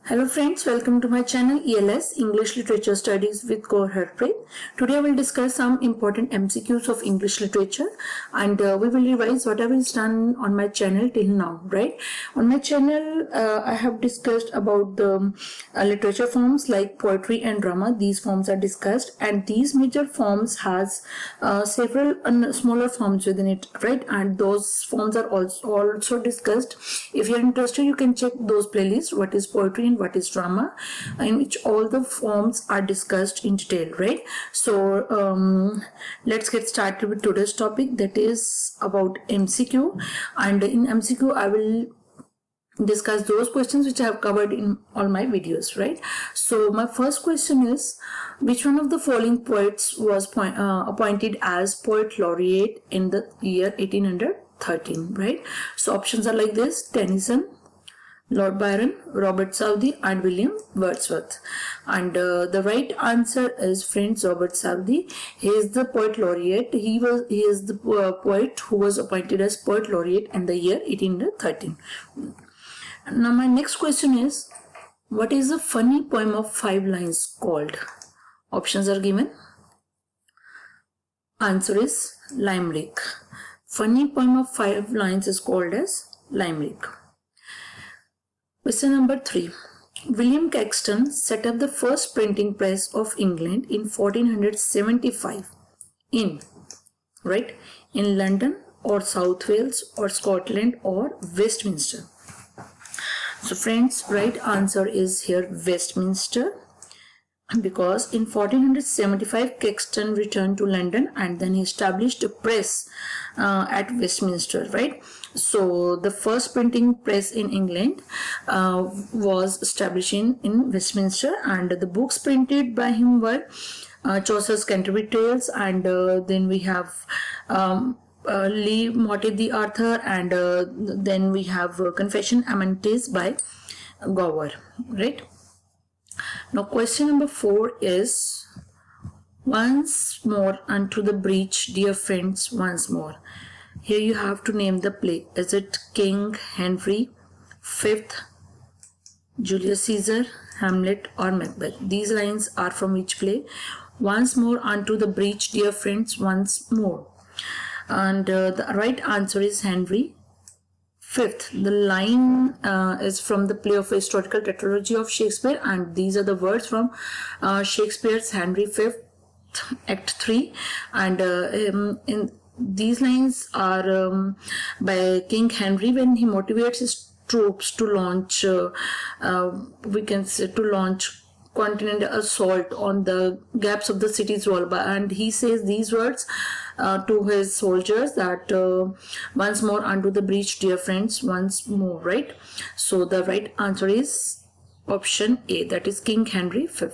Hello friends, welcome to my channel ELS English Literature Studies with Gaur Harpreet. Today I will discuss some important MCQs of English literature and we will revise whatever is done on my channel till now, right? On my channel I have discussed about the literature forms like poetry and drama. These forms are discussed and these major forms has several smaller forms within it, right? And those forms are also discussed. If you are interested, you can check those playlists, what is poetry and what is drama, in which all the forms are discussed in detail, right? So let's get started with today's topic, that is about MCQ. And in MCQ I will discuss those questions which I have covered in all my videos, right? So my first question is, which one of the following poets was appointed as poet laureate in the year 1813, right? So options are like this: Tennyson, Lord Byron, Robert Southey and William Wordsworth. And the right answer is, friends, Robert Southey. He is the poet laureate. He is the poet who was appointed as poet laureate in the year 1813. Now my next question is, what is a funny poem of 5 lines called? Options are given. Answer is Limerick. Funny poem of 5 lines is called as Limerick. Question number 3. William Caxton set up the first printing press of England in 1475 in London or South Wales or Scotland or Westminster. So friends, right answer is here Westminster, because in 1475 Caxton returned to London and then he established a press at Westminster, right? So the first printing press in England was established in Westminster, and the books printed by him were Chaucer's Canterbury Tales, and then we have Lee Motte the Arthur, and then we have Confession Amantes by Gower, right? Now question number 4 is, once more unto the breach, dear friends, once more. Here you have to name the play. Is it King Henry V, Julius Caesar, Hamlet or Macbeth? These lines are from which play? Once more unto the breach, dear friends, once more. And the right answer is Henry V. The line is from the play of historical tetralogy of Shakespeare, and these are the words from Shakespeare's Henry V, Act 3. And in these lines are by King Henry when he motivates his troops to launch, we can say, to launch continental assault on the gaps of the city's wall, and he says these words to his soldiers, that once more unto the breach, dear friends, once more, right? So the right answer is option A, that is King Henry V.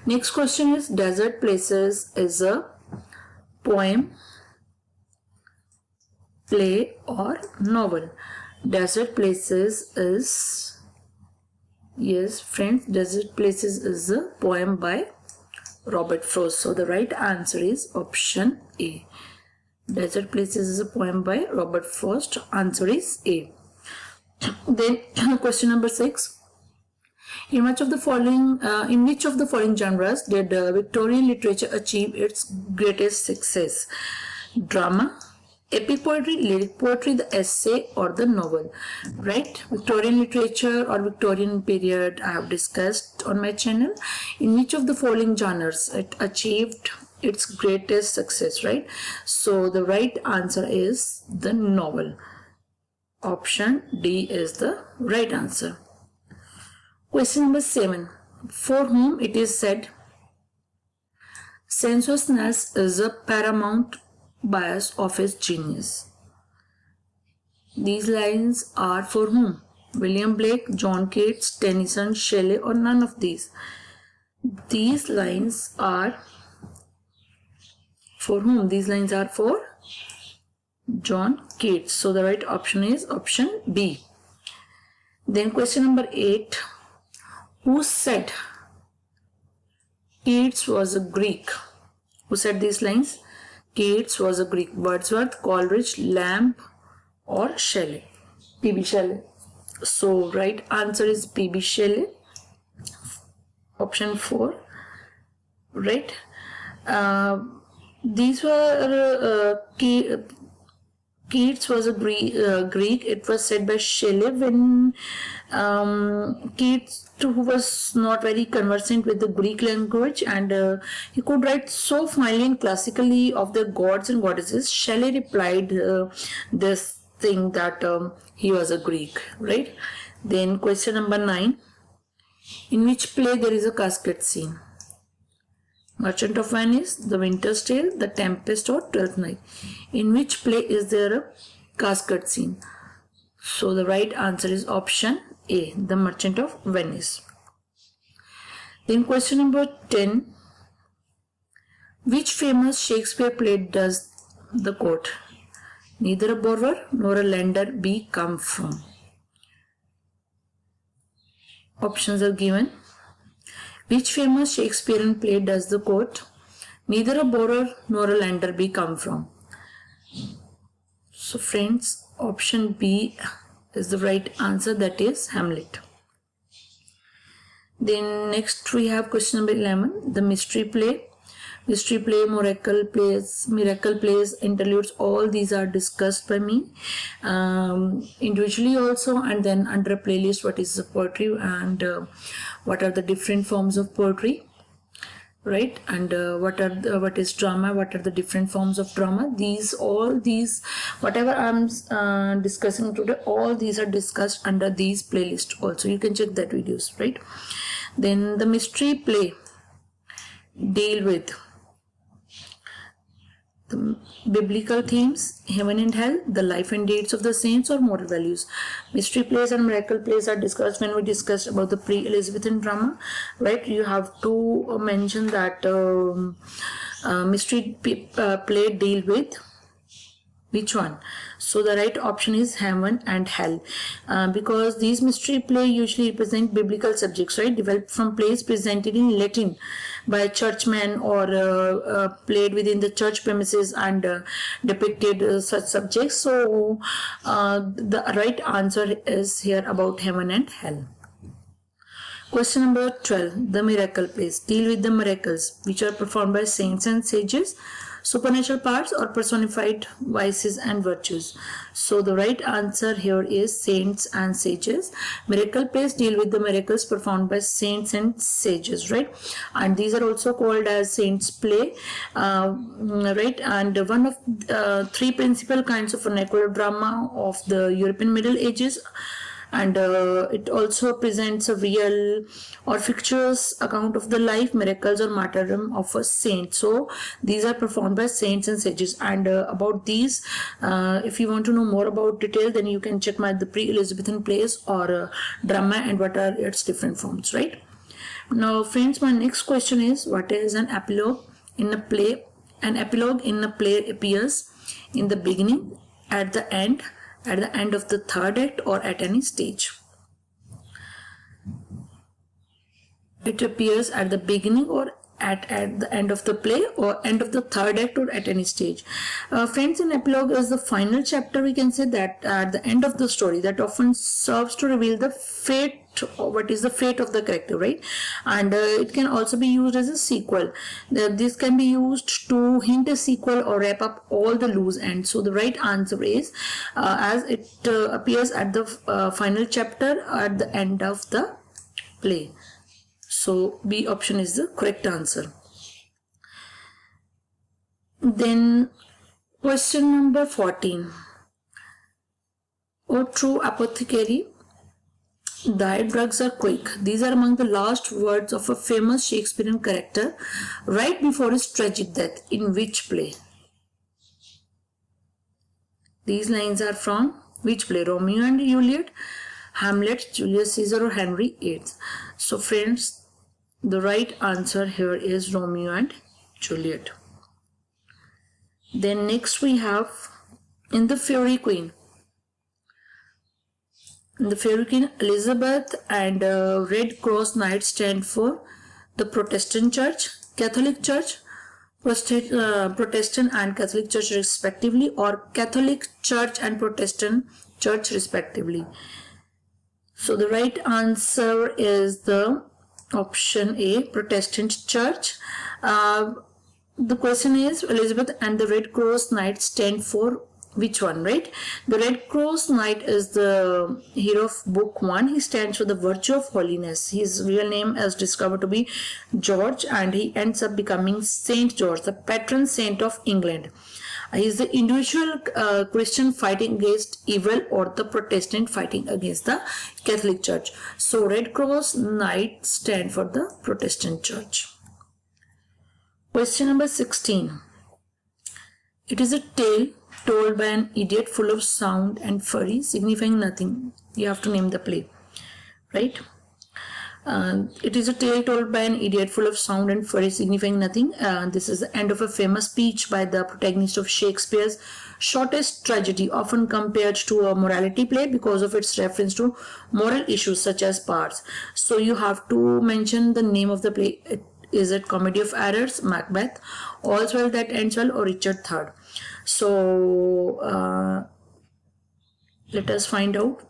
Next question is, Desert Places is a poem, play or novel? Desert Places is, yes friends, Desert Places is a poem by Robert Frost. So the right answer is option A. Desert Places is a poem by Robert Frost. Answer is A. Then question number 6. In which of the following genres did Victorian literature achieve its greatest success? Drama, epic poetry, lyric poetry, the essay or the novel, right? Victorian literature or Victorian period I have discussed on my channel. In which of the following genres it achieved its greatest success, right? So the right answer is the novel. Option D is the right answer. Question number 7. For whom it is said sensuousness is a paramount bias of his genius? These lines are for whom? William Blake, John Keats, Tennyson, Shelley or none of these? These lines are for whom? These lines are for John Keats. So the right option is option B. Then question number 8. Who said Keats was a Greek? Who said these lines? Keats was a Greek. Wordsworth, Coleridge, Lamb or Shelley? P.B. Shelley. So right answer is P.B. Shelley, option 4. Right. These were Keats was a Greek. It was said by Shelley when Keats, who was not very conversant with the Greek language, and he could write so finely and classically of the gods and goddesses. Shelley replied this thing that he was a Greek, right? Then question number 9. In which play there is a casket scene? Merchant of Venice, The Winter's Tale, The Tempest, or Twelfth Night. In which play is there a casket scene? So the right answer is option A, The Merchant of Venice. Then question number 10. Which famous Shakespeare play does the quote, neither a borrower nor a lender be come from? Options are given. Which famous Shakespearean play does the quote, neither a borrower nor a lender be come from? So friends, option B is the right answer, that is Hamlet. Then next we have question number 11, the mystery play. Mystery play, miracle plays, interludes, all these are discussed by me individually also, and then under a playlist what is the poetry and what are the different forms of poetry, right? And what is drama, what are the different forms of drama. All these whatever I'm discussing today, all these are discussed under these playlists also. You can check that videos, right? Then the mystery play deal with the biblical themes, heaven and hell, the life and deeds of the saints, or moral values. Mystery plays and miracle plays are discussed when we discussed about the pre-Elizabethan drama, right? You have to mention that mystery play deal with which one? So the right option is heaven and hell, because these mystery play usually represent biblical subjects, right? Developed from plays presented in Latin by churchmen or played within the church premises and depicted such subjects. So the right answer is here about heaven and hell. Question number 12. The miracle plays deal with the miracles which are performed by saints and sages, supernatural parts, or personified vices and virtues. So the right answer here is saints and sages. Miracle plays deal with the miracles performed by saints and sages, right? And these are also called as saints play, right? And one of 3 principal kinds of vernacular drama of the European Middle Ages, and it also presents a real or fictitious account of the life, miracles, or martyrdom of a saint. So these are performed by saints and sages, and about these, if you want to know more about detail, then you can check the pre-Elizabethan plays or drama and what are its different forms, right? Now friends, my next question is, what is an epilogue in a play? An epilogue in a play appears in the beginning, at the end of the third act, or at any stage. It appears at the beginning or at the end of the play, or end of the third act, or at any stage. Friends, an epilogue is the final chapter, we can say, that at the end of the story, that often serves to reveal the fate, or what is the fate of the character, right? And it can also be used as a sequel. This can be used to hint a sequel or wrap up all the loose ends. So the right answer is as it appears at the final chapter at the end of the play. So B option is the correct answer. Then question number 14. O true apothecary, thy drugs are quick. These are among the last words of a famous Shakespearean character right before his tragic death. In which play? These lines are from which play? Romeo and Juliet, Hamlet, Julius Caesar, or Henry VIII. So friends, the right answer here is Romeo and Juliet. Then next we have in the Fairy Queen. In the Fairy Queen, Elizabeth and Red Cross Knights stand for the Protestant Church, Catholic Church, Protestant and Catholic Church respectively, or Catholic Church and Protestant Church respectively. So the right answer is the option A, Protestant Church. The question is, Elizabeth and the Red Cross Knights stand for which one, right? The Red Cross Knight is the hero of book 1. He stands for the virtue of holiness. His real name is discovered to be George, and he ends up becoming Saint George, the patron saint of England. He is the individual Christian fighting against evil, or the Protestant fighting against the Catholic Church. So Red Cross Knight stand for the Protestant Church. Question number 16. It is a tale told by an idiot full of sound and fury, signifying nothing. You have to name the play, right? It is a tale told by an idiot full of sound and fury, signifying nothing. This is the end of a famous speech by the protagonist of Shakespeare's shortest tragedy, often compared to a morality play because of its reference to moral issues such as parts. So you have to mention the name of the play. Is it Comedy of Errors, Macbeth, All's Well That Ends Well, or Richard III? So let us find out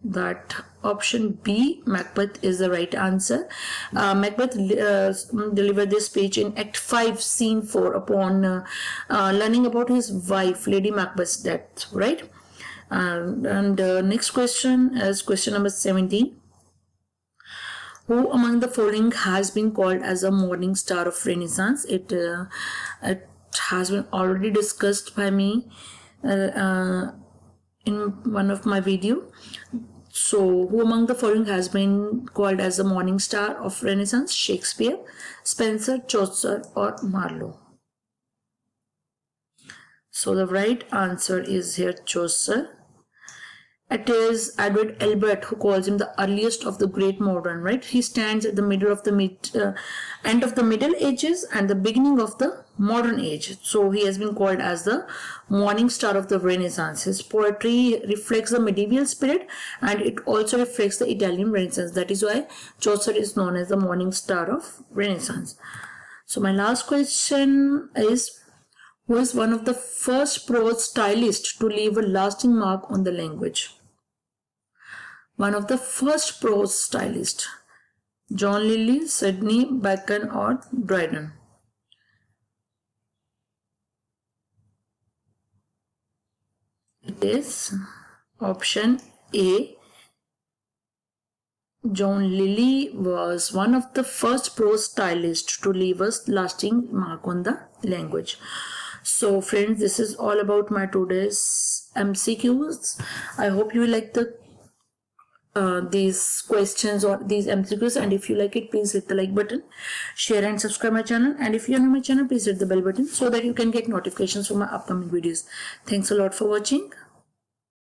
that option B, Macbeth, is the right answer. Macbeth delivered this speech in Act 5, Scene 4 upon learning about his wife, Lady Macbeth's death, right? And next question is question number 17. Who among the following has been called as a morning star of Renaissance? It has been already discussed by me in one of my video. So who among the following has been called as a morning star of Renaissance? Shakespeare, Spenser, Chaucer, or Marlowe? So the right answer is here Chaucer. It is Edward Elbert who calls him the earliest of the great modern, right? He stands at the middle of the end of the Middle Ages and the beginning of the modern age. So he has been called as the morning star of the Renaissance. His poetry reflects the medieval spirit, and it also reflects the Italian Renaissance. That is why Chaucer is known as the morning star of Renaissance. So my last question is, who is one of the first prose stylists to leave a lasting mark on the language? One of the first prose stylists, John Lyly, Sidney, Bacon, or Dryden? It is option A. John Lyly was one of the first prose stylists to leave a lasting mark on the language. So friends, this is all about my today's MCQs. I hope you like these questions or these MCQs, and if you like it, please hit the like button, share and subscribe my channel, and if you are new to my channel, please hit the bell button so that you can get notifications for my upcoming videos. Thanks a lot for watching.